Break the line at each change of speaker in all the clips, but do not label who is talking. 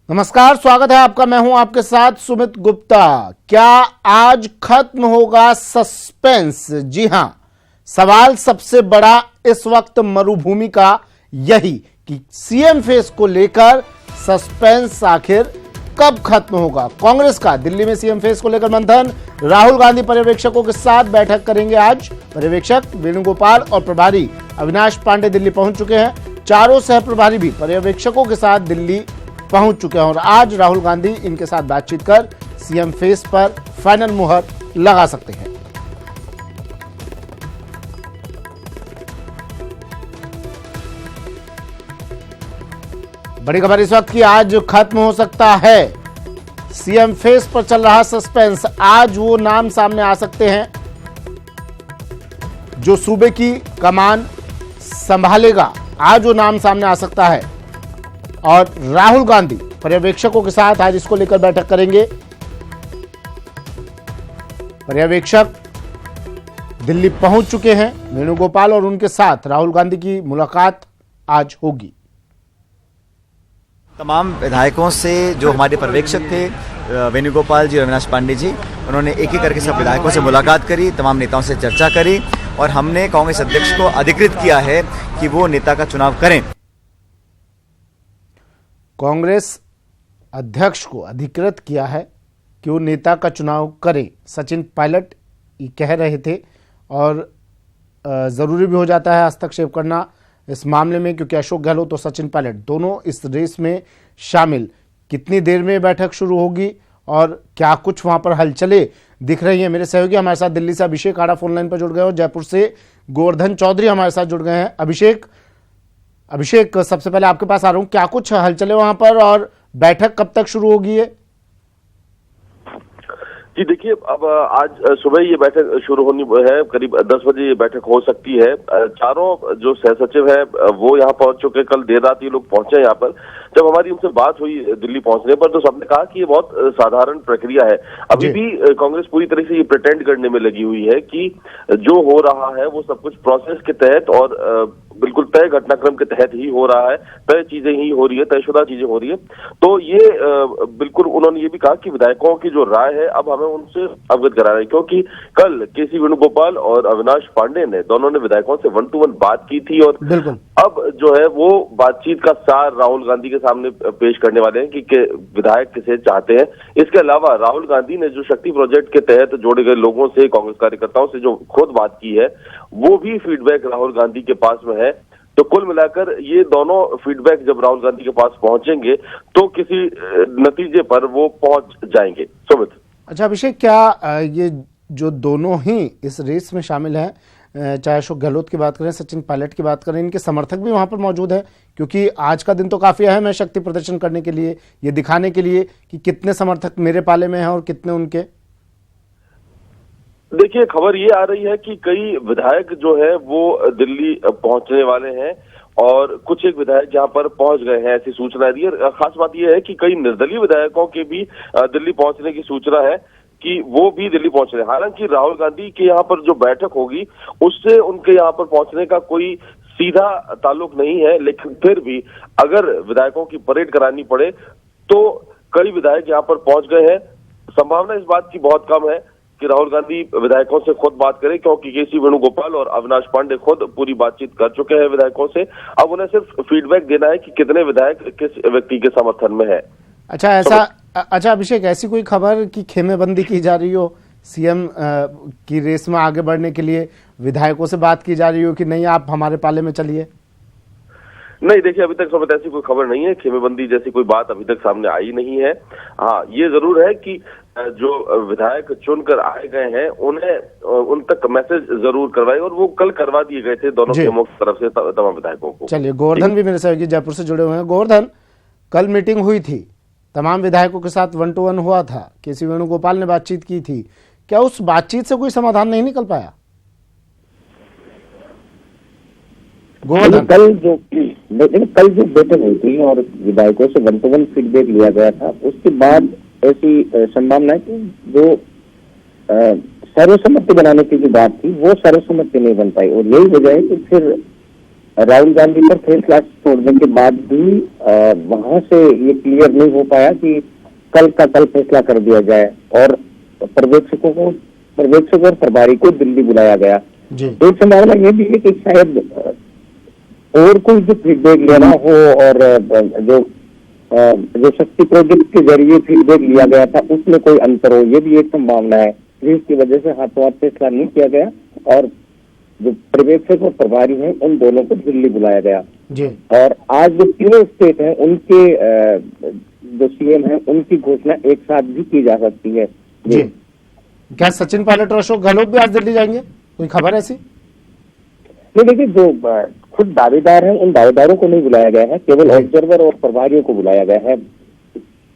नमस्कार, स्वागत है आपका। मैं हूं आपके साथ सुमित गुप्ता। क्या आज खत्म होगा सस्पेंस? जी हां, सवाल सबसे बड़ा इस वक्त मरुभूमि का यही कि सीएम फेस को लेकर सस्पेंस आखिर कब खत्म होगा। कांग्रेस का दिल्ली में सीएम फेस को लेकर मंथन। राहुल गांधी पर्यवेक्षकों के साथ बैठक करेंगे आज। पर्यवेक्षक वेणुगोपाल और प्रभारी अविनाश पांडे दिल्ली पहुंच चुके हैं। चारों सह प्रभारी भी पर्यवेक्षकों के साथ दिल्ली पहुंच चुके हैं और आज राहुल गांधी इनके साथ बातचीत कर सीएम फेस पर फाइनल मुहर लगा सकते हैं। बड़ी खबर इस वक्त की आज खत्म हो सकता है सीएम फेस पर चल रहा सस्पेंस। आज वो नाम सामने आ सकते हैं जो सूबे की कमान संभालेगा। आज वो नाम सामने आ सकता है और राहुल गांधी पर्यवेक्षकों के साथ आज इसको लेकर बैठक करेंगे। पर्यवेक्षक दिल्ली पहुंच चुके हैं। वेणुगोपाल और उनके साथ राहुल गांधी की मुलाकात आज होगी।
तमाम विधायकों से जो हमारे पर्यवेक्षक थे वेणुगोपाल जी और अविनाश पांडे जी, उन्होंने एक एक करके सब विधायकों से मुलाकात करी, तमाम नेताओं से चर्चा करी और हमने कांग्रेस अध्यक्ष को अधिकृत किया है कि वो नेता का चुनाव करें।
कांग्रेस अध्यक्ष को अधिकृत किया है कि वो नेता का चुनाव करें। सचिन पायलट ये कह रहे थे और ज़रूरी भी हो जाता है हस्तक्षेप करना इस मामले में, क्योंकि अशोक गहलोत और सचिन पायलट दोनों इस रेस में शामिल। कितनी देर में बैठक शुरू होगी और क्या कुछ वहां पर हलचलें दिख रही हैं? मेरे सहयोगी हमारे साथ दिल्ली से अभिषेक आड़ा फोनलाइन पर जुड़ गए और जयपुर से गोवर्धन चौधरी हमारे साथ जुड़ गए हैं। अभिषेक, सबसे पहले आपके पास आ रहा हूं, क्या कुछ हलचलें वहां पर और बैठक कब तक शुरू होगी है?
जी देखिए, अब आज सुबह ये बैठक शुरू होनी है। करीब 10 बजे ये बैठक हो सकती है। चारों जो सह सचिव है वो यहाँ पहुंच चुके। कल देर रात ये लोग पहुंचे यहाँ पर। जब हमारी उनसे बात हुई दिल्ली पहुंचने पर तो सबने कहा कि ये बहुत साधारण प्रक्रिया है। अभी भी कांग्रेस पूरी तरह से ये प्रिटेंड करने में लगी हुई है कि जो हो रहा है वो सब कुछ प्रोसेस के तहत और बिल्कुल तय घटनाक्रम के तहत ही हो रहा है, तय चीजें ही हो रही है, तयशुदा चीजें हो रही है। तो ये बिल्कुल उन्होंने ये भी कहा कि विधायकों की जो राय है अब हमें उनसे अवगत करा रहे हैं, क्योंकि कल केसी वेणुगोपाल और अविनाश पांडे ने दोनों ने विधायकों से 1-to-1 बात की थी और अब जो है वो बातचीत का सार राहुल गांधी के सामने पेश करने वाले हैं कि विधायक किसे चाहते हैं। इसके अलावा राहुल गांधी ने जो शक्ति प्रोजेक्ट के तहत जोड़े गए लोगों से, कांग्रेस कार्यकर्ताओं से जो खुद बात की है, वो भी फीडबैक राहुल गांधी के पास में है। तो कुल मिलाकर ये दोनों फीडबैक जब राहुल गांधी के पास पहुंचेंगे तो किसी नतीजे पर वो पहुंच जाएंगे। सुमित,
अच्छा अभिषेक, क्या ये जो दोनों ही इस रेस में शामिल हैं, चाहे अशोक गहलोत की बात करें, सचिन पायलट की बात करें, इनके समर्थक भी वहां पर मौजूद है? क्योंकि आज का दिन तो काफी अहम है शक्ति प्रदर्शन करने के लिए, ये दिखाने के लिए कि कितने समर्थक मेरे पाले में हैं और कितने उनके।
देखिए, खबर ये आ रही है कि कई विधायक जो है वो दिल्ली पहुंचने वाले हैं और कुछ एक विधायक यहाँ पर पहुंच गए हैं, ऐसी सूचना दी है। खास बात यह है कि कई निर्दलीय विधायकों के भी दिल्ली पहुंचने की सूचना है कि वो भी दिल्ली पहुंच रहे हैं। हालांकि राहुल गांधी के यहाँ पर जो बैठक होगी उससे उनके यहाँ पर पहुंचने का कोई सीधा ताल्लुक नहीं है, लेकिन फिर भी अगर विधायकों की परेड करानी पड़े तो कई विधायक यहाँ पर पहुंच गए हैं। संभावना इस बात की बहुत कम है कि राहुल गांधी विधायकों से खुद बात करें, क्योंकि केसी वेणुगोपाल और अविनाश पांडे खुद पूरी बातचीत कर चुके हैं विधायकों से। अब उन्हें सिर्फ फीडबैक देना है कि कितने विधायक किस व्यक्ति के समर्थन में है।
अच्छा अभिषेक, ऐसी कोई खबर कि खेमेबंदी की जा रही हो सीएम की रेस में आगे बढ़ने के लिए, विधायकों से बात की जा रही हो कि नहीं आप हमारे पाले में चलिए?
नहीं, देखिए अभी तक सब ऐसी कोई खबर नहीं है। खेमेबंदी जैसी कोई बात अभी तक सामने आई नहीं है। हाँ, ये जरूर है कि जो विधायक चुनकर आए गए हैं उन्हें उन तक मैसेज जरूर करवाए और वो कल करवा दिए गए थे दोनों खेमों की तरफ से तमाम विधायकों को।
चलिए, गोवर्धन भी मेरे सहयोगी जयपुर से जुड़े हुए हैं। गोवर्धन, कल मीटिंग हुई थी, तमाम विधायकों के साथ 1-to-1 हुआ था, केसी वेणुगोपाल ने बातचीत की थी, क्या उस बातचीत से कोई समाधान नहीं निकल पाया?
गोवर्धन, कल जो बैठक हुई थी और विधायकों से 1-to-1 फीडबैक लिया गया था, उसके बाद ऐसी संभावना है कि जो सर्वसम्मति बनाने की जो बात थी वो सर्वसम्मति नहीं बन पाई और यही वजह है कि फिर राहुल गांधी पर फैसला छोड़ने के बाद भी वहां से ये क्लियर नहीं हो पाया कि कल का कल फैसला कर दिया जाए, और पर्यवेक्षक और प्रभारी को दिल्ली बुलाया गया। एक संभावना ये भी है कि शायद और कोई जो फीडबैक लेना हो, और जो शक्ति प्रोजेक्ट के जरिए फीडबैक लिया गया था उसमें कोई अंतर हो, ये भी एक संभावना है, जिसकी वजह से हाथों हाथ फैसला नहीं किया गया और जो पर्यवेक्षक और प्रभारी हैं उन दोनों को दिल्ली बुलाया गया जी। और आज जो तीनों स्टेट हैं उनके जो सीएम हैं उनकी घोषणा एक साथ भी की जा सकती है जी।
क्या सचिन पायलट और अशोक गहलोत भी आज दिल्ली जाएंगे, कोई खबर ऐसी?
नहीं, देखिए जो खुद दावेदार हैं उन दावेदारों को नहीं बुलाया गया है, केवल ऑब्जर्वर और प्रभारियों को बुलाया गया है।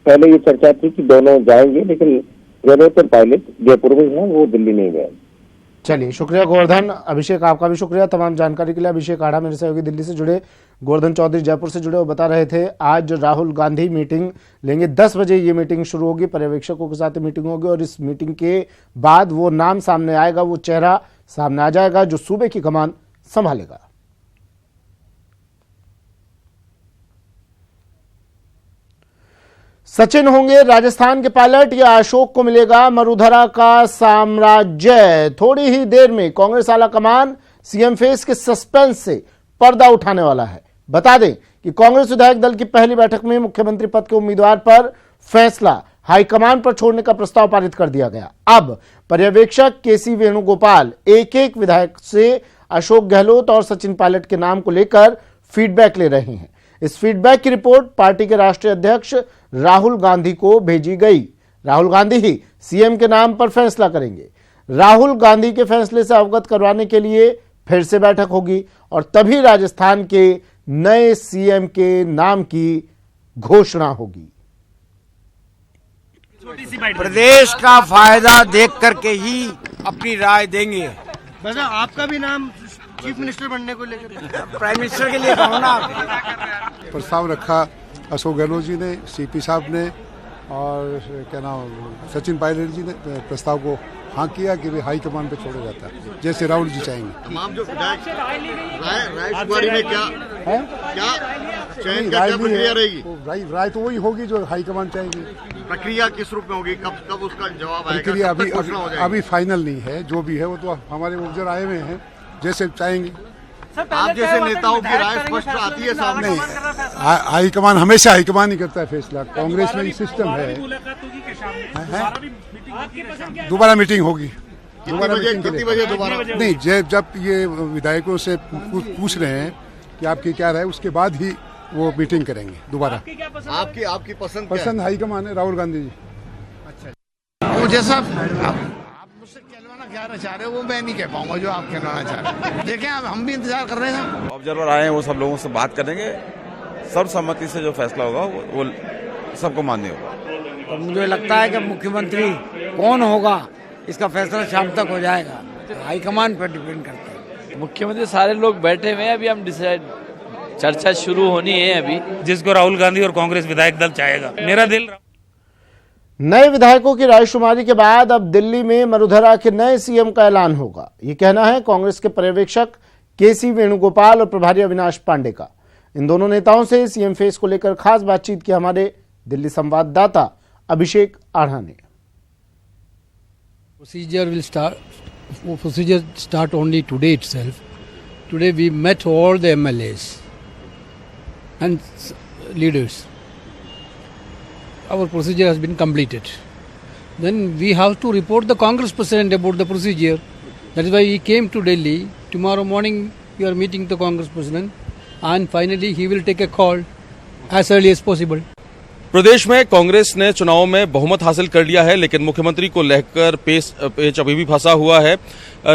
पहले ये चर्चा थी कि दोनों जाएंगे, लेकिन गहलोत और पायलट जयपुर में हैं, वो दिल्ली नहीं गए।
चलिए, शुक्रिया गोवर्धन। अभिषेक, आपका भी शुक्रिया तमाम जानकारी के लिए। अभिषेक आढ़ा मेरे सहयोगी दिल्ली से जुड़े, गोवर्धन चौधरी जयपुर से जुड़े, वो बता रहे थे आज राहुल गांधी मीटिंग लेंगे। 10 बजे ये मीटिंग शुरू होगी, पर्यवेक्षकों के साथ मीटिंग होगी और इस मीटिंग के बाद वो नाम सामने आएगा, वो चेहरा सामने आ जाएगा जो सूबे की कमान संभालेगा। सचिन होंगे राजस्थान के पायलट या अशोक को मिलेगा मरुधरा का साम्राज्य? थोड़ी ही देर में कांग्रेस आला कमान सीएम फेस के सस्पेंस से पर्दा उठाने वाला है। बता दें कि कांग्रेस विधायक दल की पहली बैठक में मुख्यमंत्री पद के उम्मीदवार पर फैसला हाईकमान पर छोड़ने का प्रस्ताव पारित कर दिया गया। अब पर्यवेक्षक केसी वेणुगोपाल एक एक विधायक से अशोक गहलोत और सचिन पायलट के नाम को लेकर फीडबैक ले रहे हैं। इस फीडबैक की रिपोर्ट पार्टी के राष्ट्रीय अध्यक्ष राहुल गांधी को भेजी गई। राहुल गांधी ही सीएम के नाम पर फैसला करेंगे। राहुल गांधी के फैसले से अवगत करवाने के लिए फिर से बैठक होगी और तभी राजस्थान के नए सीएम के नाम की घोषणा होगी।
प्रदेश का फायदा देख करके ही अपनी राय देंगे।
वैसे आपका भी नाम चीफ मिनिस्टर बनने को लेकर
प्राइम मिनिस्टर के लिए कहो ना।
प्रस्ताव रखा अशोक गहलोत जी ने, सीपी साहब ने और क्या नाम सचिन पायलट जी ने प्रस्ताव को हाँ किया कि हाई कमान पे छोड़ा जाता है, जैसे राहुल जी चाहेंगे।
तमाम जो राय में क्या चयन का क्या प्रक्रिया रहेगी?
राय तो वही होगी जो हाई कमान चाहेगी।
प्रक्रिया किस रूप में होगी, कब उसका जवाब आएगा?
प्रक्रिया अभी फाइनल नहीं है, जो भी है वो तो हमारे ऑब्जर्वर आए हुए हैं, जैसे चाहेंगे।
आप जैसे नेताओं की राय स्पष्ट आती है सामने।
हाईकमान हमेशा हाईकमान ही करता है फैसला, कांग्रेस में ये सिस्टम है। दोबारा मीटिंग होगी।
कितनी बजे दोबारा?
नहीं, जब ये विधायकों से पूछ रहे हैं कि आपकी क्या राय, उसके बाद ही वो मीटिंग करेंगे दोबारा।
आपकी पसंद
हाईकमान है राहुल गांधी जी।
अच्छा, वो जैसा आप मुझसे कहलवाना क्या चाह रहे हो वो मैं नहीं कह पाऊंगा जो आप कहना चाह रहे हैं। देखें, हम भी इंतजार कर रहे हैं।
ऑब्जर्वर आए हैं, वो सब लोगों से बात करेंगे, सर्वसम्मति से जो फैसला होगा वो सबको मान्य होगा।
तो मुझे लगता है कि मुख्यमंत्री कौन होगा इसका फैसला शाम तक हो जाएगा। हाईकमान पर डिपेंड करता है।
मुख्यमंत्री सारे लोग बैठे हुए हैं, अभी हम डिसाइड चर्चा शुरू होनी है। अभी
जिसको राहुल गांधी और कांग्रेस विधायक दल चाहेगा। मेरा दिल।
नए विधायकों की रायशुमारी के बाद अब दिल्ली में मरुधरा के नए सीएम का ऐलान होगा, ये कहना है कांग्रेस के पर्यवेक्षक केसी वेणुगोपाल और प्रभारी अविनाश पांडे का। इन दोनों नेताओं से सीएम फेस को लेकर खास बातचीत की हमारे दिल्ली संवाददाता अभिषेक आढ़ा ने।
Procedure start only today itself. Today we met all the MLAs and leaders. Our procedure has been completed. Then we have to report the Congress President about the procedure. That is why he came to Delhi. Tomorrow morning we are meeting the Congress President and finally he will take a call as early as possible.
प्रदेश में कांग्रेस ने चुनाव में बहुमत हासिल कर लिया है, लेकिन मुख्यमंत्री को लेकर पेच अभी भी फंसा हुआ है।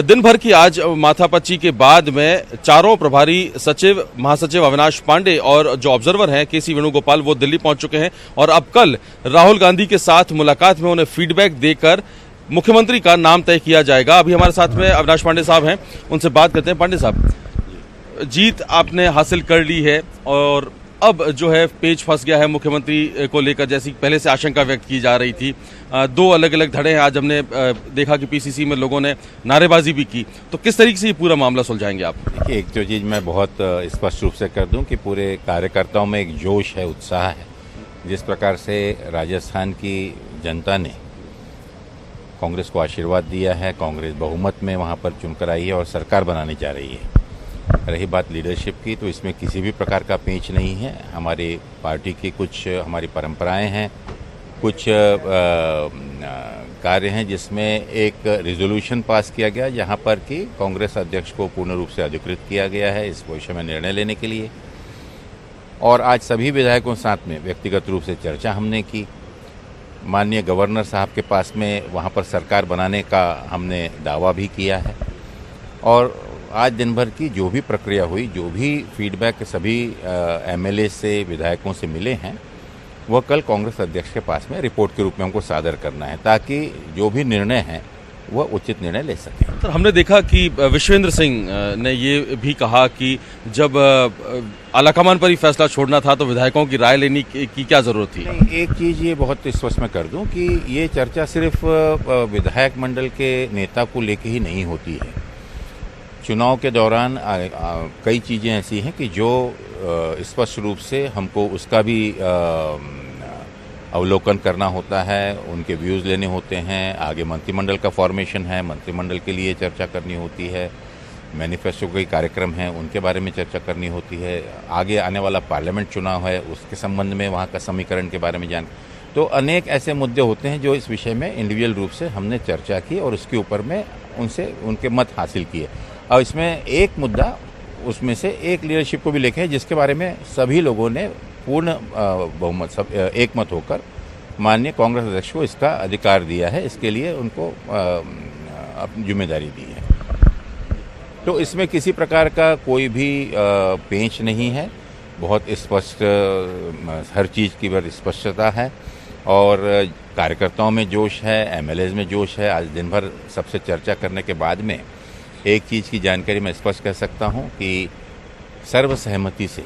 दिन भर की आज माथापच्ची के बाद में चारों प्रभारी सचिव महासचिव अविनाश पांडे और जो ऑब्जर्वर हैं केसी वेणुगोपाल वो दिल्ली पहुंच चुके हैं और अब कल राहुल गांधी के साथ मुलाकात में उन्हें फीडबैक देकर मुख्यमंत्री का नाम तय किया जाएगा। अभी हमारे साथ में अविनाश पांडे साहब हैं, उनसे बात करते हैं। पांडे साहब, जीत आपने हासिल कर ली है और अब जो है पेच फंस गया है मुख्यमंत्री को लेकर, जैसी पहले से आशंका व्यक्त की जा रही थी। दो अलग अलग धड़े हैं। आज हमने देखा कि पीसीसी में लोगों ने नारेबाजी भी की। तो किस तरीके से ये पूरा मामला सुलझाएंगे आप?
देखिए, एक तो चीज़ मैं बहुत स्पष्ट रूप से कर दूं कि पूरे कार्यकर्ताओं में एक जोश है, उत्साह है। जिस प्रकार से राजस्थान की जनता ने कांग्रेस को आशीर्वाद दिया है, कांग्रेस बहुमत में वहां पर चुनकर आई है और सरकार बनाने जा रही है। रही बात लीडरशिप की, तो इसमें किसी भी प्रकार का पेंच नहीं है। हमारी पार्टी की कुछ हमारी परंपराएं हैं, कुछ कार्य हैं जिसमें एक रिजोल्यूशन पास किया गया जहां पर कि कांग्रेस अध्यक्ष को पूर्ण रूप से अधिकृत किया गया है इस विषय में निर्णय लेने के लिए। और आज सभी विधायकों के साथ में व्यक्तिगत रूप से चर्चा हमने की। माननीय गवर्नर साहब के पास में वहां पर सरकार बनाने का हमने दावा भी किया है। और आज दिन भर की जो भी प्रक्रिया हुई, जो भी फीडबैक सभी एमएलए से, विधायकों से मिले हैं, वह कल कांग्रेस अध्यक्ष के पास में रिपोर्ट के रूप में हमको सादर करना है, ताकि जो भी निर्णय है वह उचित निर्णय ले सकें।
तो हमने देखा कि विश्वेंद्र सिंह ने ये भी कहा कि जब आलाकमान पर ही फैसला छोड़ना था तो विधायकों की राय लेने की क्या जरूरत थी?
एक चीज़ ये बहुत स्पष्ट मैं कर दूं कि ये चर्चा सिर्फ विधायक मंडल के नेता को लेके ही नहीं होती है। चुनाव के दौरान कई चीज़ें ऐसी हैं कि जो स्पष्ट रूप से हमको उसका भी अवलोकन करना होता है, उनके व्यूज़ लेने होते हैं। आगे मंत्रिमंडल का फॉर्मेशन है, मंत्रिमंडल के लिए चर्चा करनी होती है। मैनिफेस्टो के कार्यक्रम हैं, उनके बारे में चर्चा करनी होती है। आगे आने वाला पार्लियामेंट चुनाव है, उसके संबंध में वहाँ का समीकरण के बारे में तो अनेक ऐसे मुद्दे होते हैं जो इस विषय में इंडिविजुअल रूप से हमने चर्चा की और उसके ऊपर में उनसे उनके मत हासिल किए। और इसमें एक मुद्दा उसमें से एक लीडरशिप को भी लेके है जिसके बारे में सभी लोगों ने पूर्ण बहुमत एक मत होकर माननीय कांग्रेस अध्यक्ष को इसका अधिकार दिया है, इसके लिए उनको अपनी जिम्मेदारी दी है। तो इसमें किसी प्रकार का कोई भी पेंच नहीं है, बहुत स्पष्ट हर चीज़ की बहुत स्पष्टता है और कार्यकर्ताओं में जोश है, एमएलएज में जोश है। आज दिन भर सबसे चर्चा करने के बाद में एक चीज़ की जानकारी मैं स्पष्ट कर सकता हूं कि सर्वसहमति से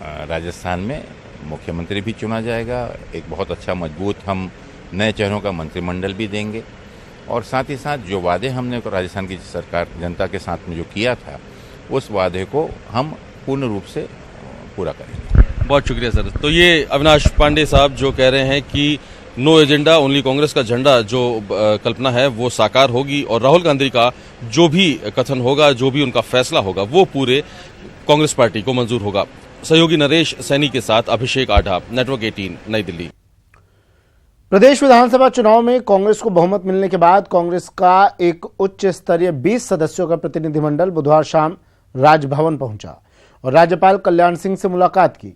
राजस्थान में मुख्यमंत्री भी चुना जाएगा। एक बहुत अच्छा मजबूत हम नए चेहरों का मंत्रिमंडल भी देंगे और साथ ही साथ जो वादे हमने राजस्थान की सरकार जनता के साथ में जो किया था उस वादे को हम पूर्ण रूप से पूरा करेंगे।
बहुत शुक्रिया सर। तो ये अविनाश पांडे साहब जो कह रहे हैं कि नो एजेंडा ओनली कांग्रेस का झंडा जो कल्पना है वो साकार होगी और राहुल गांधी का जो भी कथन होगा, जो भी उनका फैसला होगा वो पूरे कांग्रेस पार्टी को मंजूर होगा। सहयोगी नरेश सैनी के साथ अभिषेक आढ़ा, नेटवर्क 18, नई दिल्ली।
प्रदेश विधानसभा चुनाव में कांग्रेस को बहुमत मिलने के बाद कांग्रेस का एक उच्च स्तरीय 20 सदस्यों का प्रतिनिधिमंडल बुधवार शाम राजभवन पहुंचा और राज्यपाल कल्याण सिंह से मुलाकात की।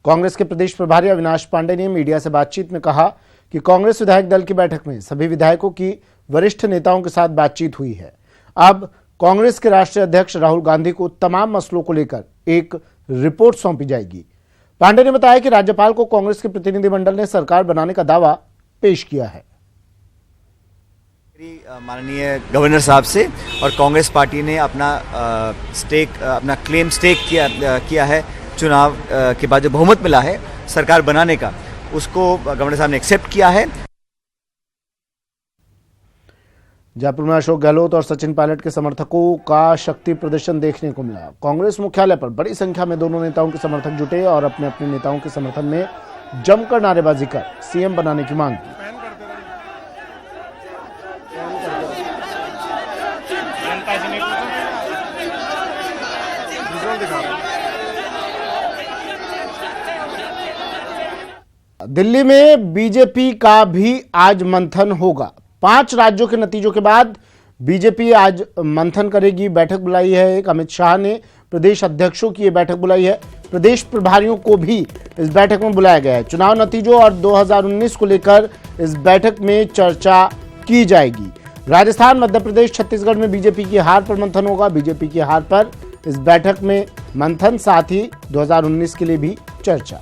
कांग्रेस के प्रदेश प्रभारी अविनाश पांडे ने मीडिया से बातचीत में कहा कि कांग्रेस विधायक दल की बैठक में सभी विधायकों की वरिष्ठ नेताओं के साथ बातचीत हुई है। अब कांग्रेस के राष्ट्रीय अध्यक्ष राहुल गांधी को तमाम मसलों को लेकर एक रिपोर्ट सौंपी जाएगी। पांडे ने बताया कि राज्यपाल को कांग्रेस के प्रतिनिधिमंडल ने सरकार बनाने का दावा पेश किया है।
माननीय गवर्नर साहब से और कांग्रेस पार्टी ने अपना क्लेम स्टेक किया है चुनाव के बाद जो बहुमत मिला है सरकार बनाने का, उसको गवर्नर साहब ने एक्सेप्ट किया है।
जयपुर में अशोक गहलोत और सचिन पायलट के समर्थकों का शक्ति प्रदर्शन देखने को मिला। कांग्रेस मुख्यालय पर बड़ी संख्या में दोनों नेताओं के समर्थक जुटे और अपने अपने नेताओं के समर्थन में जमकर नारेबाजी कर सीएम बनाने की मांग की। दिल्ली में बीजेपी का भी आज मंथन होगा। 5 राज्यों के नतीजों के बाद बीजेपी आज मंथन करेगी। बैठक बुलाई है एक। अमित शाह ने प्रदेश अध्यक्षों की यह बैठक बुलाई है। प्रदेश प्रभारियों को भी इस बैठक में बुलाया गया है। चुनाव नतीजों और 2019 को लेकर इस बैठक में चर्चा की जाएगी। राजस्थान, मध्य प्रदेश, छत्तीसगढ़ में बीजेपी की हार पर मंथन होगा। बीजेपी की हार पर इस बैठक में मंथन, साथ ही 2019 के लिए भी चर्चा।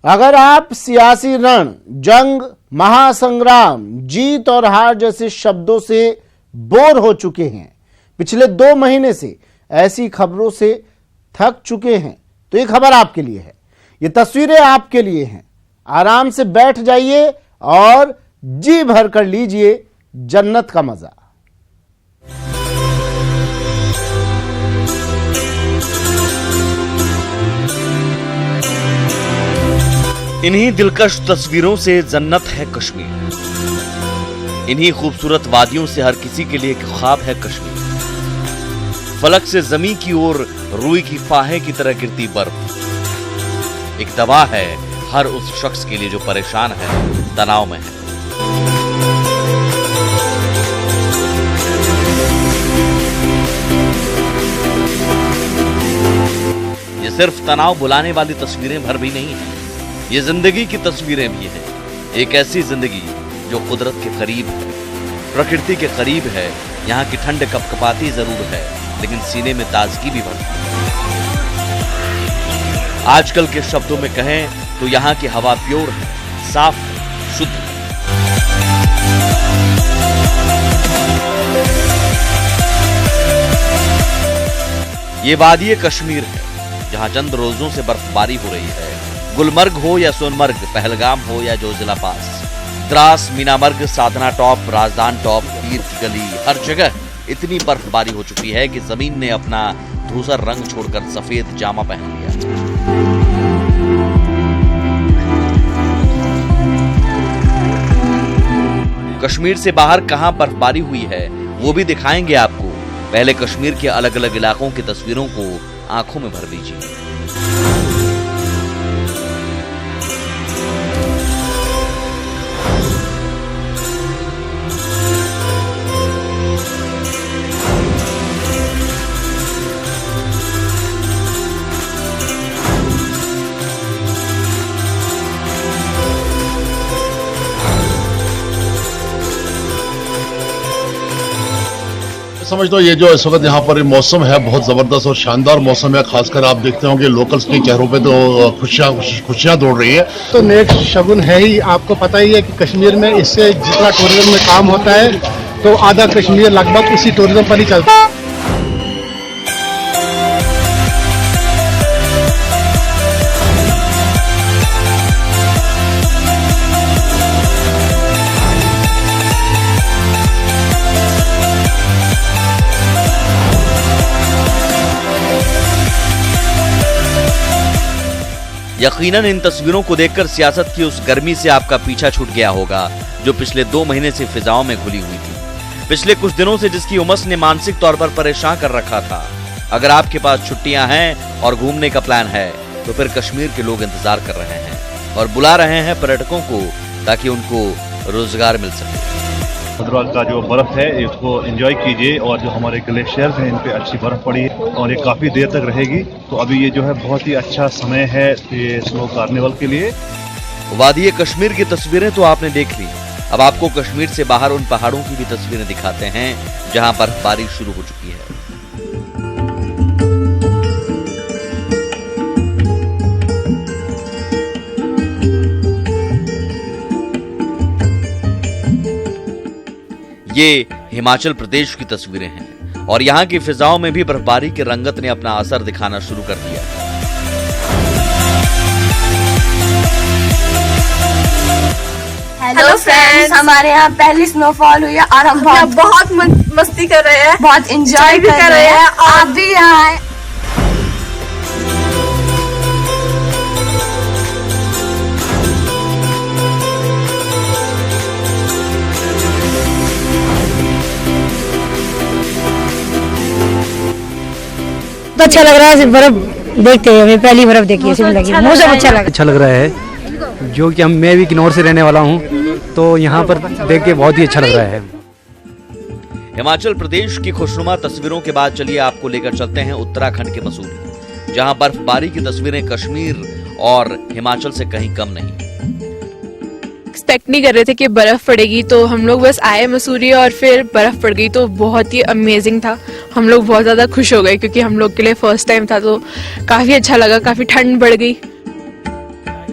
अगर आप सियासी रण, जंग, महासंग्राम, जीत और हार जैसे शब्दों से बोर हो चुके हैं, पिछले 2 महीने से ऐसी खबरों से थक चुके हैं तो ये खबर आपके लिए है, ये तस्वीरें आपके लिए हैं। आराम से बैठ जाइए और जी भर कर लीजिए जन्नत का मजा।
इन्हीं दिलकश तस्वीरों से जन्नत है कश्मीर, इन्हीं खूबसूरत वादियों से हर किसी के लिए एक ख्वाब है कश्मीर। फलक से जमीन की ओर रुई की फाहे की तरह गिरती बर्फ एक दवा है हर उस शख्स के लिए जो परेशान है, तनाव में है। ये सिर्फ तनाव बुलाने वाली तस्वीरें भर भी नहीं है, ये जिंदगी की तस्वीरें भी हैं। एक ऐसी जिंदगी जो कुदरत के करीब है, प्रकृति के करीब है। यहाँ की ठंड कपकपाती जरूर है, लेकिन सीने में ताजगी भी भरती है। आजकल के शब्दों में कहें तो यहाँ की हवा प्योर है, साफ है, शुद्ध है। ये वादी कश्मीर है, जहाँ चंद रोजों से बर्फबारी हो रही है। गुलमर्ग हो या सोनमर्ग, पहलगाम हो या जोजिला पास, द्रास, मीनामर्ग, साधना टॉप, राजदान टॉप, पीर की गली, हर जगह इतनी बर्फबारी हो चुकी है कि जमीन ने अपना धूसर रंग छोड़कर सफेद जामा पहन लिया। कश्मीर से बाहर कहां बर्फबारी हुई है वो भी दिखाएंगे आपको। पहले कश्मीर के अलग अलग इलाकों की तस्वीरों को आंखों में भर लीजिए।
समझता हूँ ये जो इस वक्त यहाँ पर मौसम है बहुत जबरदस्त और शानदार मौसम है। खासकर आप देखते होंगे लोकल्स के चेहरों पे तो खुशियां दौड़ रही है।
तो नेक शगुन है ही। आपको पता ही है कि कश्मीर में इससे जितना टूरिज्म में काम होता है तो आधा कश्मीर लगभग उसी टूरिज्म पर ही चलता है।
यकीनन इन तस्वीरों को देखकर सियासत की उस गर्मी से आपका पीछा छूट गया होगा जो पिछले 2 महीने से फिजाओं में घुली हुई थी। पिछले कुछ दिनों से जिसकी उमस ने मानसिक तौर पर परेशान कर रखा था। अगर आपके पास छुट्टियां हैं और घूमने का प्लान है तो फिर कश्मीर के लोग इंतजार कर रहे हैं और बुला रहे हैं पर्यटकों को ताकि उनको रोजगार मिल सके।
भद्रवाह का जो बर्फ है इसको एंजॉय कीजिए और जो हमारे ग्लेशियर्स हैं इन पे अच्छी बर्फ पड़ी है और ये काफी देर तक रहेगी। तो अभी ये जो है बहुत ही अच्छा समय है ये स्नो कार्निवल के लिए।
वादी कश्मीर की तस्वीरें तो आपने देख ली, अब आपको कश्मीर से बाहर उन पहाड़ों की भी तस्वीरें दिखाते हैं जहां बर्फबारी शुरू हो चुकी है। ये हिमाचल प्रदेश की तस्वीरें हैं और यहाँ की फिजाओं में भी बर्फबारी की रंगत ने अपना असर दिखाना शुरू कर दिया है।
हेलो फ्रेंड्स, हमारे यहाँ पहली स्नोफॉल हुई है और हम बहुत मस्ती कर रहे हैं, बहुत एंजॉय भी कर रहे हैं। आप भी यहाँ आए।
तो अच्छा लग रहा है बर्फ देखते हैं। हमें पहली बर्फ देखी है, मौसम अच्छा लग रहा है। जो कि मैं भी किन्नौर से रहने वाला हूँ तो यहाँ पर देख के बहुत ही अच्छा लग रहा है।
हिमाचल प्रदेश की खुशनुमा तस्वीरों के बाद चलिए आपको लेकर चलते हैं उत्तराखंड के मसूरी, जहाँ बर्फबारी की तस्वीरें कश्मीर और हिमाचल से कहीं कम नहीं।
एक्सपेक्ट नहीं कर रहे थे कि बर्फ पड़ेगी, तो हम लोग बस आए मसूरी और फिर बर्फ पड़ गई तो बहुत ही अमेजिंग था। हम लोग बहुत ज्यादा खुश हो गए क्योंकि हम लोग के लिए फर्स्ट टाइम था तो काफी अच्छा लगा। काफी ठंड बढ़ गई।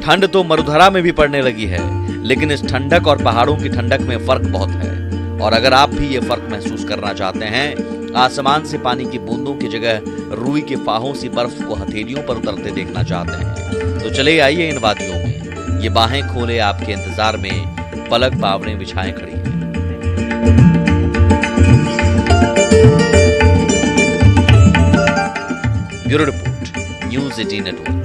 ठंड तो मरुधरा में भी पड़ने लगी है, लेकिन इस ठंडक और पहाड़ों की ठंडक में फर्क बहुत है। और अगर आप भी ये फर्क महसूस करना चाहते हैं आसमान से पानी की बूंदों की जगह रुई के फाहों सी बर्फ को हथेलियों पर उतरते देखना चाहते हैं तो चले आइए इन वादियों में। ये बाहें खोले आपके इंतजार में, पलक बावड़ें बिछाए खड़ी हैं। Bureau report, news 18 network.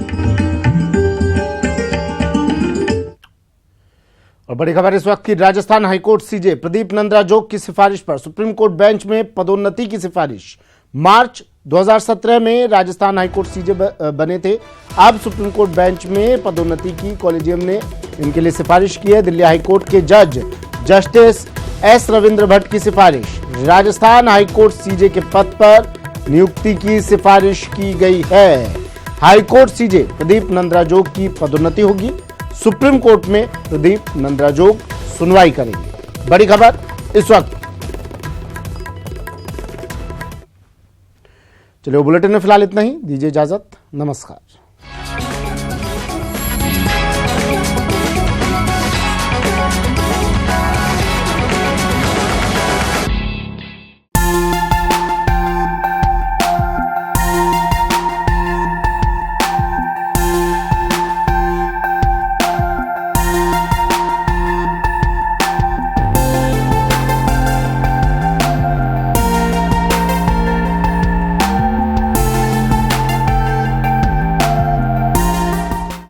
और बड़ी खबर इस वक्त की, राजस्थान हाईकोर्ट सीजे प्रदीप नंद्राजोग की सिफारिश पर सुप्रीम कोर्ट बेंच में पदोन्नति की सिफारिश। मार्च 2017 में राजस्थान हाईकोर्ट सीजे बने थे। अब सुप्रीम कोर्ट बेंच में पदोन्नति की कॉलेजियम ने इनके लिए सिफारिश की है। दिल्ली हाईकोर्ट के जज जस्टिस एस रविंद्र भट्ट की सिफारिश। राजस्थान हाईकोर्ट सीजे के पद पर नियुक्ति की सिफारिश की गई है। हाईकोर्ट सीजे प्रदीप नंद्राजोग की पदोन्नति होगी। सुप्रीम कोर्ट में प्रदीप नंद्राजोग सुनवाई करेंगे। बड़ी खबर इस वक्त। चलिए बुलेटिन में फिलहाल इतना ही, दीजिए इजाजत, नमस्कार।